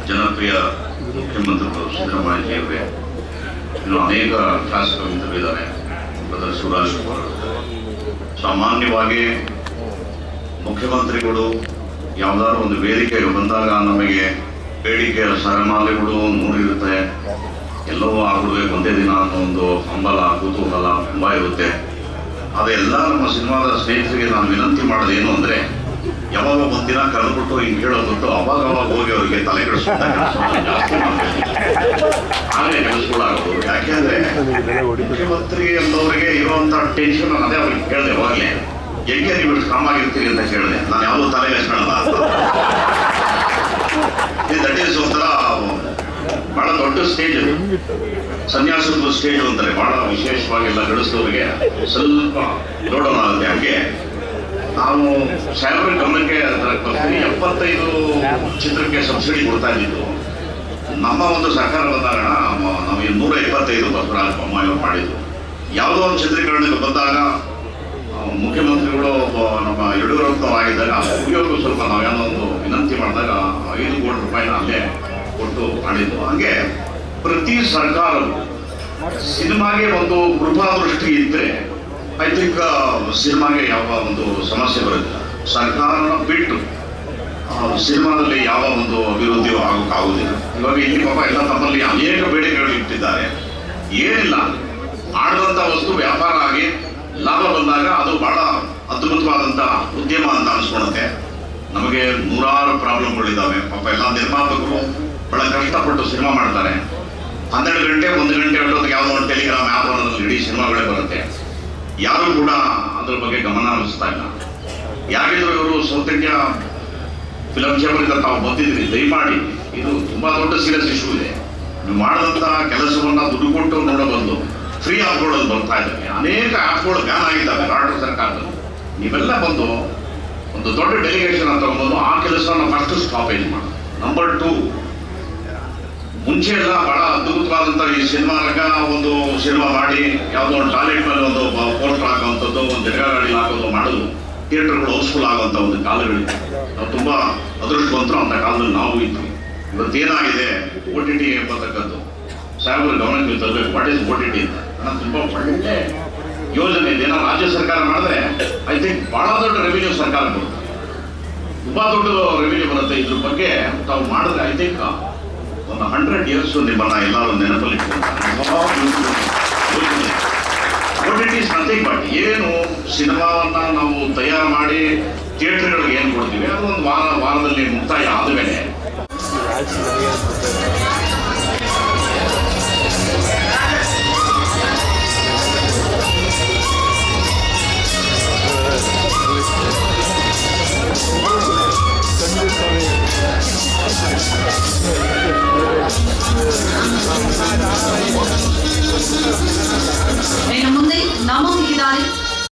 ಜನಪ್ರಿಯ ಮುಖ್ಯಮಂತ್ರಿಗಳು ಸಿದ್ದರಾಮಯ್ಯಜಿಯವರೇ, ಇನ್ನು ಅನೇಕ ಶಾಸಕ ಮಿತ್ರರಿದ್ದಾರೆ, ಬ್ರದರ್ ಶಿವರಾಜ್ ಕುಮಾರ್. ಸಾಮಾನ್ಯವಾಗಿ ಮುಖ್ಯಮಂತ್ರಿಗಳು ಯಾವುದಾದ್ರು ಒಂದು ವೇದಿಕೆಗೆ ಬಂದಾಗ ನಮಗೆ ಬೇಡಿಕೆಯ ಸರಮಾಲೆಗಳು ನೂರಿರುತ್ತೆ, ಎಲ್ಲವೂ ಆಗ್ಬಿಡ್ಬೇಕು ಒಂದೇ ದಿನ ಅನ್ನೋ ಒಂದು ಹಂಬಲ, ಕುತೂಹಲ ತುಂಬ ಇರುತ್ತೆ. ಅದೆಲ್ಲ ನಮ್ಮ ಸಿನಿಮಾದ ಸ್ನೇಹಿತರಿಗೆ ನಾನು ವಿನಂತಿ ಮಾಡೋದೇನು ಅಂದರೆ, ಯಾವಾಗ ಒಂದಿನ ಕರೆದ್ಬಿಟ್ಟು ಹಿಂಗೆ ಹೇಳೋದು ಅವಾಗ ಹೋಗಿ ಅವರಿಗೆ ತಲೆ ಕೆಡಿಸೋದು ಜಾಸ್ತಿ ಮಾಡಬೇಕು, ಹಾಗೆ ಕೆಲಸಗಳಾಗೋದು. ಯಾಕೆಂದ್ರೆ ಮುಖ್ಯಮಂತ್ರಿ ಎಂದವರಿಗೆ ಇರುವಂಥ ಟೆನ್ಷನ್ ಅದೇ ಅವ್ರಿಗೆ ಕೇಳಿದೆ. ಅವಾಗಲೇ ಹೆಂಗೆ ನೀವು ಇಷ್ಟು ಕಾಮಾಗಿರ್ತೀರಿ ಅಂತ ಕೇಳಿದೆ. ನಾನು ಯಾವುದೂ ತಲೆ ಕೆಡಿಸ್ಕೊಳ್ಳಲ್ಲ. ದಟ್ ಈಸ್ ಒಂಥರ ಬಹಳ ದೊಡ್ಡ ಸ್ಟೇಜ್, ಸನ್ಯಾಸದ ಸ್ಟೇಜ್ ಅಂತಾರೆ. ಬಹಳ ವಿಶೇಷವಾಗಿ ಎಲ್ಲ ಗಳಿಸಿದವರಿಗೆ ಸ್ವಲ್ಪ ನೋಡೋಣ ಆಗುತ್ತೆ. ಹಾಗೆ ನಾವು ಸಾಹೇಬ್ರ ಗಮನಕ್ಕೆ 75 ಚಿತ್ರಕ್ಕೆ ಸಬ್ಸಿಡಿ ಕೊಡ್ತಾ ಇದ್ದಿದ್ದು. ನಮ್ಮ ಒಂದು ಸರ್ಕಾರ ಬಂದಾಗ ನಾವು 125 ಬಸವರಾಜ ಬೊಮ್ಮಾಯಿ ಮಾಡಿದ್ದು. ಯಾವುದೋ ಒಂದು ಚಿತ್ರೀಕರಣಕ್ಕೆ ಬಂದಾಗ ಮುಖ್ಯಮಂತ್ರಿಗಳು ನಮ್ಮ ಯಡಿಯೂರಪ್ಪನವರಾಗಿದ್ದಾಗ ಉಪಯೋಗ ಸ್ವಲ್ಪ ನಾವೇನೋ ಒಂದು ವಿನಂತಿ ಮಾಡಿದಾಗ 5 ಕೋಟಿ ರೂಪಾಯಿನ ಅಲ್ಲೇ ಕೊಟ್ಟು ಮಾಡಿದ್ದು. ಹಾಗೆ ಪ್ರತಿ ಸರ್ಕಾರವು ಸಿನಿಮಾಗೆ ಒಂದು ಕೃಪಾದೃಷ್ಟಿ ಇದ್ದರೆ ಐ ಥಿಂಕ್ ಸಿನಿಮಾಗೆ ಯಾವ ಒಂದು ಸಮಸ್ಯೆ ಬರುತ್ತೆ. ಸರ್ಕಾರನ ಬಿಟ್ಟು ಸಿನಿಮಾದಲ್ಲಿ ಯಾವ ಒಂದು ಅಭಿವೃದ್ಧಿಯೂ ಆಗೋಕ್ಕಾಗುವುದಿಲ್ಲ. ಇವಾಗ ಇಲ್ಲಿ ಪಾಪ ಎಲ್ಲ ತಮ್ಮಲ್ಲಿ ಅನೇಕ ಬೇಡಿಕೆಗಳು ಇಟ್ಟಿದ್ದಾರೆ. ಏನಿಲ್ಲ, ಮಾಡಿದಂಥ ವಸ್ತು ವ್ಯಾಪಾರ ಆಗಿ ಲಾಭ ಬಂದಾಗ ಅದು ಬಹಳ ಅದ್ಭುತವಾದಂಥ ಉದ್ಯಮ ಅಂತ ಅನಿಸ್ಕೊಳುತ್ತೆ. ನಮಗೆ ನೂರಾರು ಪ್ರಾಬ್ಲಮ್ಗಳಿದ್ದಾವೆ. ಪಾಪ ಎಲ್ಲ ನಿರ್ಮಾಪಕರು ಬಹಳ ಕಷ್ಟಪಟ್ಟು ಸಿನಿಮಾ ಮಾಡ್ತಾರೆ. 12 ಗಂಟೆ 1 ಗಂಟೆ ಹೊಟ್ಟೊತ್ತಿಗೆ ಯಾವುದೋ ಒಂದು ಟೆಲಿಗ್ರಾಮ್ ಆ್ಯಪ್ ಅನ್ನೋದ್ರಲ್ಲಿ ಇಡೀ ಸಿನಿಮಾಗಳೇ ಬರುತ್ತೆ. ಯಾರೂ ಕೂಡ ಅದ್ರ ಬಗ್ಗೆ ಗಮನ ಹರಿಸ್ತಾ ಇಲ್ಲ. ಯಾರಿದ್ರು ಇವರು ಸೌತ್ ಇಂಡಿಯಾ ಫಿಲಮ್ ಚೇಂಬರಿಂದ ತಾವು ಬಂದಿದ್ರಿ, ದಯಮಾಡಿ ಇದು ತುಂಬ ದೊಡ್ಡ ಸೀರಿಯಸ್ ಇಶ್ಯೂ ಇದೆ. ನೀವು ಮಾಡಿದಂಥ ಕೆಲಸವನ್ನು ದುಡ್ಡು ಕೊಟ್ಟು ನೋಡಬಂದು ಫ್ರೀ ಆ್ಯಪ್ಗಳು ಬರ್ತಾ ಇದ್ದಾವೆ. ಅನೇಕ ಆ್ಯಪ್ಗಳು ಬ್ಯಾನ್ ಆಗಿದ್ದಾವೆ ರಾಷ್ಟ್ರ ಸರ್ಕಾರದಲ್ಲಿ. ನೀವೆಲ್ಲ ಬಂದು ಒಂದು ದೊಡ್ಡ ಡೆಲಿಗೇಷನ್ ಅಂತ ತಗೊಂಡು ಆ ಕೆಲಸವನ್ನು ಫಸ್ಟ್ ಸ್ಟಾಪೇಜ್ ಮಾಡಿ. ನಂಬರ್ 2, ಮುಂಚೆ ಎಲ್ಲ ಬಹಳ ಅದ್ಭುತವಾದಂಥ ಈ ಸಿನಿಮಾ ರಂಗ ಒಂದು ಸಿನಿಮಾ ಮಾಡಿ ಯಾವುದೋ ಒಂದು ಟಾಯ್ಲೆಟ್ ಮೇಲೆ ಒಂದು ಪೋಸ್ಟರ್ ಹಾಕುವಂಥದ್ದು, ಒಂದು ಜಗಗಾಡಿ ಹಾಕೋದು ಮಾಡೋದು, ಥಿಯೇಟರ್ಗಳು ಹೌಸ್ಫುಲ್ ಆಗುವಂಥ ಒಂದು ಕಾಲಗಳಿತ್ತು. ನಾವು ತುಂಬ ಅದೃಷ್ಟವಂತರು ಅಂತ ಕಾಲದಲ್ಲಿ ನಾವು ಇದ್ವಿ. ಇವತ್ತೇನಾಗಿದೆ OTT ಎಂಬತಕ್ಕದ್ದು ಸಾಹೇಬರ ಗಮನಕ್ಕೆ ತರಬೇಕು. ವಾಟ್ ಈಸ್ OTT ಅಂತ ನಾನು ತುಂಬ ಒಳ್ಳೆ ಯೋಜನೆ ಇದೆ. ನಾವು ರಾಜ್ಯ ಸರ್ಕಾರ ಮಾಡಿದ್ರೆ ಐ ಥಿಂಕ್ ಭಾಳ ದೊಡ್ಡ ರೆವಿನ್ಯೂ ಸರ್ಕಾರ ಬರುತ್ತೆ, ತುಂಬ ದೊಡ್ಡ ರೆವಿನ್ಯೂ ಬರುತ್ತೆ. ಇದ್ರ ಬಗ್ಗೆ ತಾವು ಮಾಡಿದ್ರೆ ಐ ಥಿಂಕ್ ಒಂದು 100 years ನಿಮ್ಮನ್ನ ಎಲ್ಲರೂ ನೆನಪಲ್ಲಿ OTT ಇಸ್ ನಥಿಂಗ್ ಬಟ್ ಏನು ಸಿನಿಮಾವನ್ನ ನಾವು ತಯಾರು ಮಾಡಿ ಥಿಯೇಟರ್ಗಳಿಗೆ ಏನು ಕೊಡ್ತೀವಿ ಅದು ಒಂದು ವಾರದಲ್ಲಿ ಮುಕ್ತಾಯ ಆದಮೇಲೆ